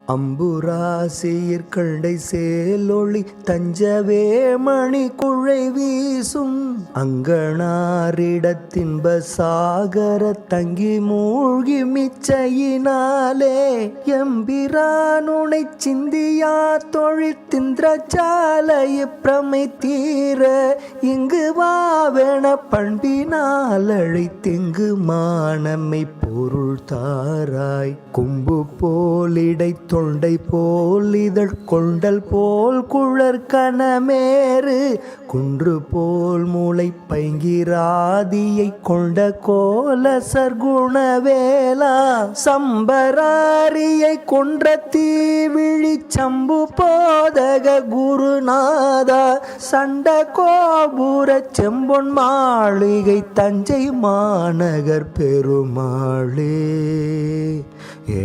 அம்புராசியிற்கண்டை சேலொளி தஞ்சவே மணி குழை வீசும் அங்கனாரிடத்தின்ப சாகர தங்கி மூழ்கி மிச்சையினாலே எம்பிரானுனை சிந்தியா தொழித்திந்திரஜாலைய பிரமை தீர இங்கு வாவென பண்பினால் அழைத்திங்கு மானமை பொருள் தாராய் கும்பு போலிடை தொண்டை போல் இதழ் கொண்டல் போல் குழற் கணமேறு குன்று போல் மூளை பைங்கிராதியை கொண்ட கோல சர்க்குணவேலா சம்பராரியை கொன்ற தீவிழி சம்பு போதக குருநாதா சண்ட கோபுர செம்பொன் மாளிகை தஞ்சை மாநகர் பெருமாளே ஏ